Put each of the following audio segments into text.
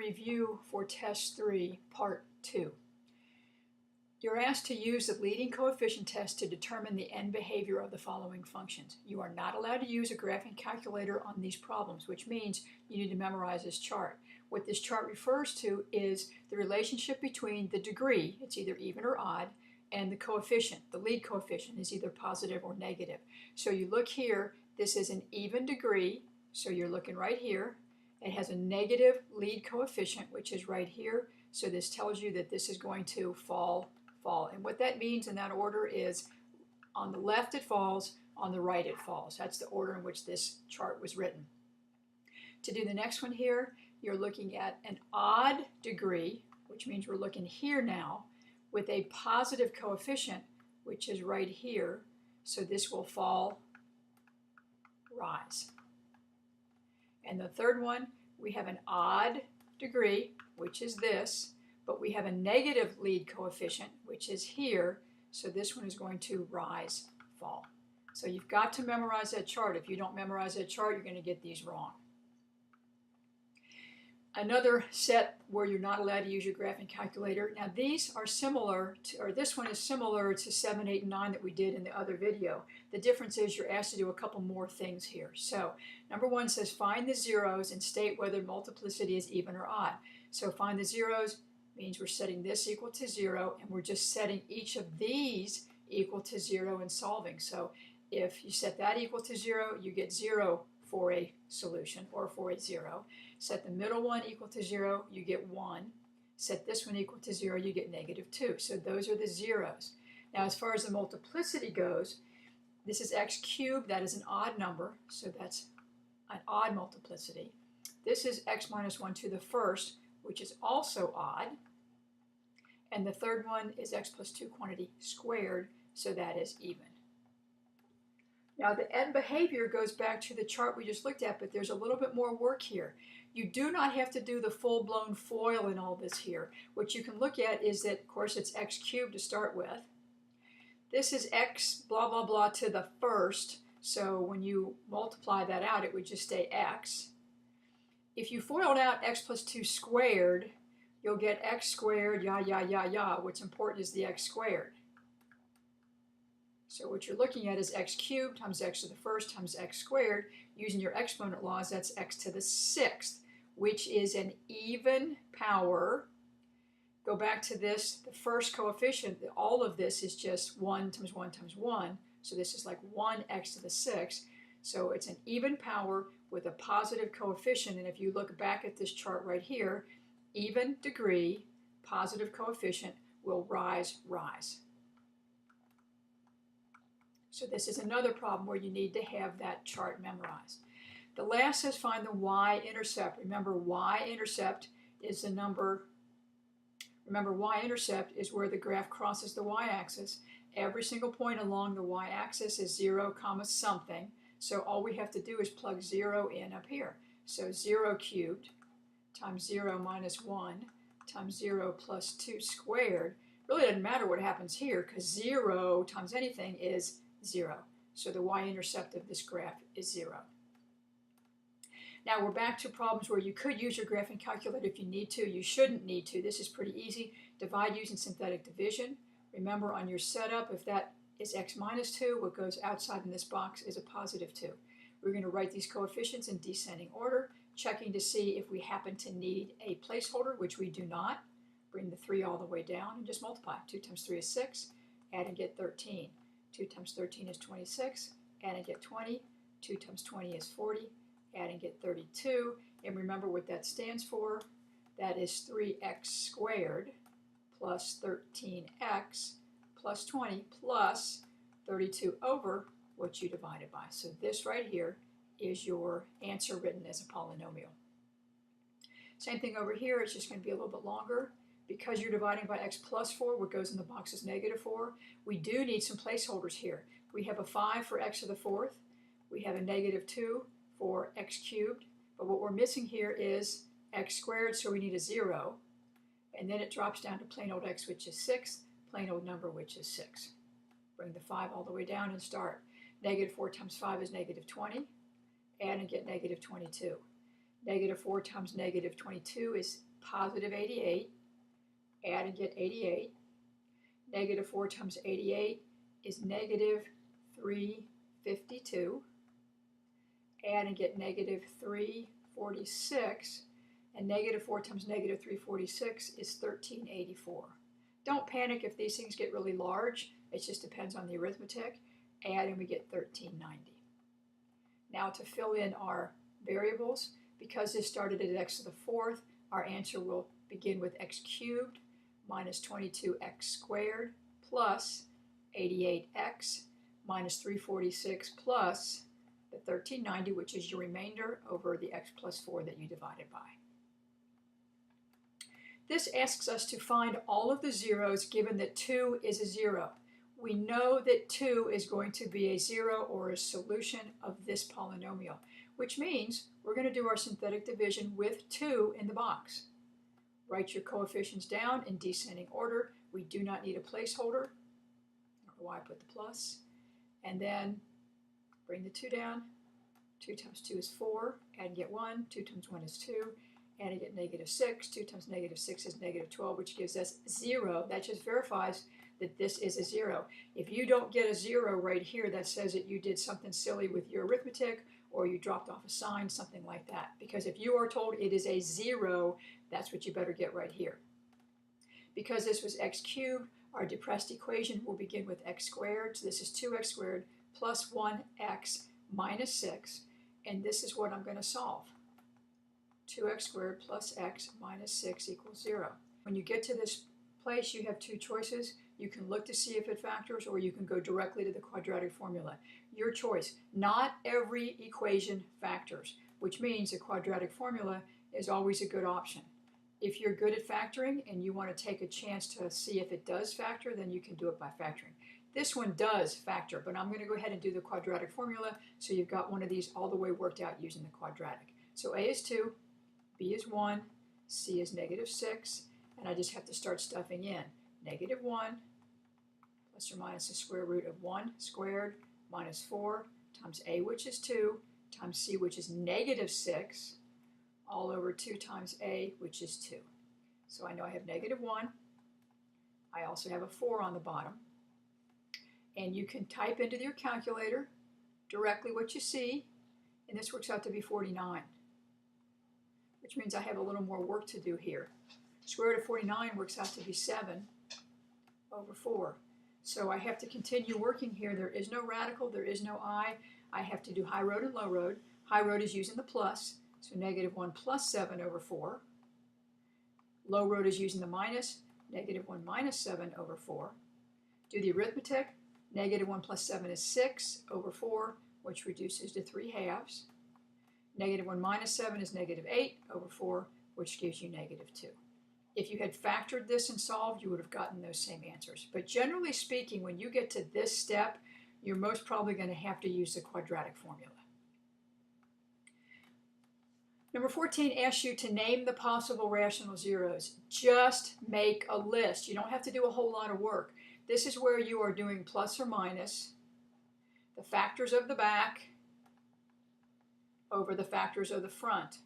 review for Test 3, Part 2. You're asked to use the leading coefficient test to determine the end behavior of the following functions. You are not allowed to use a graphing calculator on these problems, which means you need to memorize this chart. What this chart refers to is the relationship between the degree, it's either even or odd, and the coefficient. The lead coefficient is either positive or negative. So you look here, this is an even degree, so you're looking right here. It has a negative lead coefficient, which is right here. So this tells you that this is going to fall. And what that means in that order is on the left it falls, on the right it falls. That's the order in which this chart was written. To do the next one here, you're looking at an odd degree, which means we're looking here now, with a positive coefficient, which is right here. So this will fall, rise. And the third one, we have an odd degree, which is this, but we have a negative lead coefficient, which is here, so this one is going to rise, fall. So you've got to memorize that chart. If you don't memorize that chart, you're going to get these wrong. Another set where you're not allowed to use your graphing calculator. Now these are similar to, or this one is similar to 7, 8, and 9 that we did in the other video. The difference is you're asked to do a couple more things here. So number 1 says find the zeros and state whether multiplicity is even or odd. So find the zeros means we're setting this equal to 0, and we're just setting each of these equal to 0 and solving. So if you set that equal to 0, you get 0 for a solution, or for a 0. Set the middle one equal to 0, you get 1. Set this one equal to 0, you get -2. So those are the zeros. Now as far as the multiplicity goes, this is x cubed, that is an odd number, so that's an odd multiplicity. This is x minus 1 to the first, which is also odd. And the third one is x plus 2 quantity squared, so that is even. Now the end behavior goes back to the chart we just looked at, but there's a little bit more work here. You do not have to do the full-blown FOIL in all this here. What you can look at is that, of course, it's x cubed to start with. This is x blah blah blah to the first, so when you multiply that out, it would just stay x. If you FOILed out x plus 2 squared, you'll get x squared, What's important is the x squared. So what you're looking at is x cubed times x to the first times x squared. Using your exponent laws, that's x to the 6th, which is an even power. Go back to this, the first coefficient, all of this is just 1 times 1 times 1. So this is like 1x to the 6th. So it's an even power with a positive coefficient. And if you look back at this chart right here, even degree, positive coefficient will rise, rise. So this is another problem where you need to have that chart memorized. The last says find the y-intercept. Remember, y-intercept is the number. Remember, y-intercept is where the graph crosses the y-axis. Every single point along the y-axis is 0, something. So all we have to do is plug 0 in up here. So 0 cubed times 0 minus 1 times 0 plus 2 squared. Really doesn't matter what happens here because 0 times anything is 0. So the y-intercept of this graph is 0. Now we're back to problems where you could use your graphing calculator if you need to. You shouldn't need to. This is pretty easy. Divide using synthetic division. Remember on your setup, if that is x minus 2, what goes outside in this box is a positive 2. We're going to write these coefficients in descending order, checking to see if we happen to need a placeholder, which we do not. Bring the 3 all the way down and just multiply. 2 times 3 is 6. Add and get 13. 2 times 13 is 26. Add and get 20. 2 times 20 is 40. Add and get 32. And remember what that stands for. That is 3x squared plus 13x plus 20 plus 32 over what you divided by. So this right here is your answer written as a polynomial. Same thing over here. It's just going to be a little bit longer. Because you're dividing by x plus 4, what goes in the box is -4. We do need some placeholders here. We have a 5 for x to the 4th. We have a -2 for x cubed. But what we're missing here is x squared, so we need a 0. And then it drops down to plain old x, which is 6, plain old number, which is 6. Bring the 5 all the way down and start. -4 times 5 is -20. Add and get -22. -4 times -22 is positive 88. Add and get 88. Negative 4 times 88 is negative 352. Add and get negative 346. And negative 4 times negative 346 is 1384. Don't panic if these things get really large. It just depends on the arithmetic. Add and we get 1390. Now to fill in our variables, because this started at x to the fourth, our answer will begin with x cubed minus 22x squared plus 88x minus 346 plus the 1390, which is your remainder over the x plus 4 that you divided by. This asks us to find all of the zeros given that 2 is a 0. We know that 2 is going to be a 0 or a solution of this polynomial, which means we're going to do our synthetic division with 2 in the box. Write your coefficients down in descending order. We do not need a placeholder. I don't know why I put the plus. And then bring the 2 down. 2 times 2 is 4. Add and get 1. 2 times 1 is 2. Add and get negative 6. 2 times negative 6 is negative 12, which gives us 0. That just verifies that this is a 0. If you don't get a 0 right here, that says that you did something silly with your arithmetic or you dropped off a sign, something like that. Because if you are told it is a 0, that's what you better get right here. Because this was x cubed, our depressed equation will begin with x squared. So this is 2x squared plus 1x minus 6. And this is what I'm going to solve. 2x squared plus x minus 6 equals 0. When you get to this place, you have two choices. You can look to see if it factors, or you can go directly to the quadratic formula. Your choice. Not every equation factors, which means the quadratic formula is always a good option. If you're good at factoring and you want to take a chance to see if it does factor, then you can do it by factoring. This one does factor, but I'm going to go ahead and do the quadratic formula so you've got one of these all the way worked out using the quadratic. So A is 2, B is 1, C is negative 6, and I just have to start stuffing in. Negative 1 plus or minus the square root of 1 squared minus 4 times A, which is 2, times C, which is negative 6, all over 2 times A, which is 2. So I know I have negative 1. I also have a 4 on the bottom. And you can type into your calculator directly what you see, and this works out to be 49, which means I have a little more work to do here. Square root of 49 works out to be 7 over 4. So I have to continue working here. There is no radical, there is no I. I have to do high road and low road. High road is using the plus, so negative 1 plus 7 over 4. Low road is using the minus, negative 1 minus 7 over 4. Do the arithmetic. Negative 1 plus 7 is 6 over 4, which reduces to 3 halves. Negative 1 minus 7 is negative 8 over 4, which gives you negative 2. If you had factored this and solved, you would have gotten those same answers. But generally speaking, when you get to this step, you're most probably going to have to use the quadratic formula. Number 14 asks you to name the possible rational zeros. Just make a list. You don't have to do a whole lot of work. This is where you are doing plus or minus the factors of the back over the factors of the front.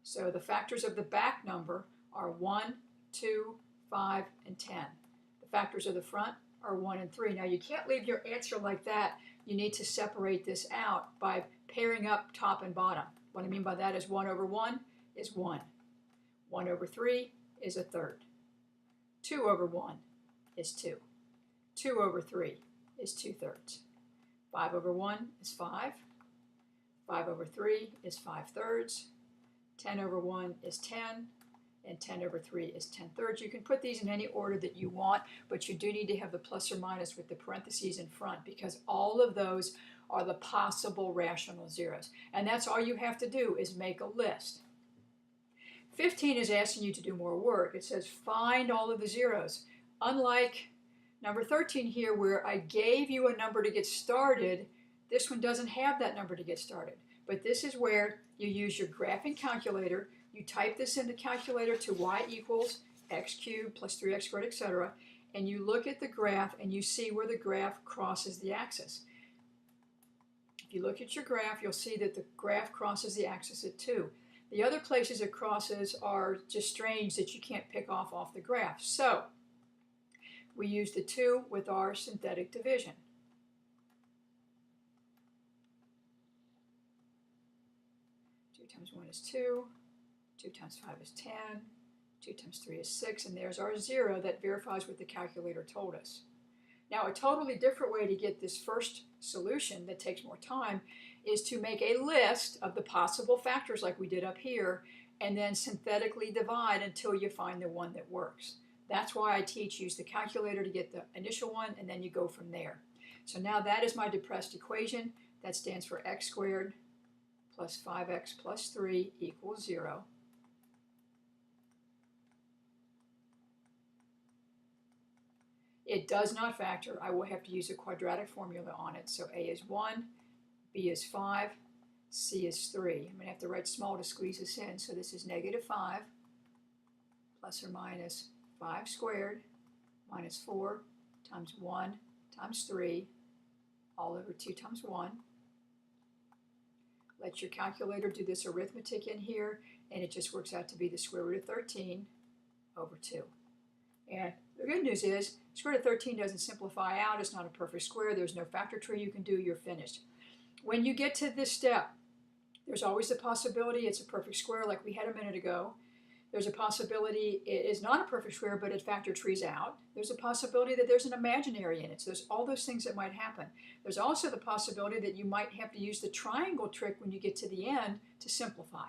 So the factors of the back number are 1, 2, 5, and 10. The factors of the front are 1 and 3. Now you can't leave your answer like that. You need to separate this out by pairing up top and bottom. What I mean by that is 1 over 1 is 1. 1 over 3 is a third. 2 over 1 is 2. 2 over 3 is 2/3. 5 over 1 is 5. 5 over 3 is 5/3. 10 over 1 is 10. And 10 over 3 is 10/3. You can put these in any order that you want, but you do need to have the plus or minus with the parentheses in front because all of those are the possible rational zeros. And that's all you have to do is make a list. 15 is asking you to do more work. It says find all of the zeros. Unlike number 13 here where I gave you a number to get started, this one doesn't have that number to get started. But this is where you use your graphing calculator. You type this in the calculator to y equals x cubed plus 3x squared, etc. And you look at the graph and you see where the graph crosses the axis. If you look at your graph, you'll see that the graph crosses the axis at 2. The other places it crosses are just strange that you can't pick off the graph. So we use the 2 with our synthetic division. 2 times 1 is 2, 2 times 5 is 10, 2 times 3 is 6, and there's our 0 that verifies what the calculator told us. Now, a totally different way to get this first solution that takes more time is to make a list of the possible factors like we did up here, and then synthetically divide until you find the one that works. That's why I teach use the calculator to get the initial one, and then you go from there. So now that is my depressed equation. That stands for x squared plus 5x plus 3 equals 0. It does not factor. I will have to use a quadratic formula on it. So a is 1, b is 5, c is 3. I'm going to have to write small to squeeze this in. So this is negative 5 plus or minus 5 squared minus 4 times 1 times 3 all over 2 times 1. Let your calculator do this arithmetic in here, and it just works out to be the square root of 13 over 2. And the good news is, square root of 13 doesn't simplify out. It's not a perfect square. There's no factor tree you can do. You're finished. When you get to this step, there's always the possibility it's a perfect square like we had a minute ago. There's a possibility it is not a perfect square, but it factor trees out. There's a possibility that there's an imaginary in it. So there's all those things that might happen. There's also the possibility that you might have to use the triangle trick when you get to the end to simplify.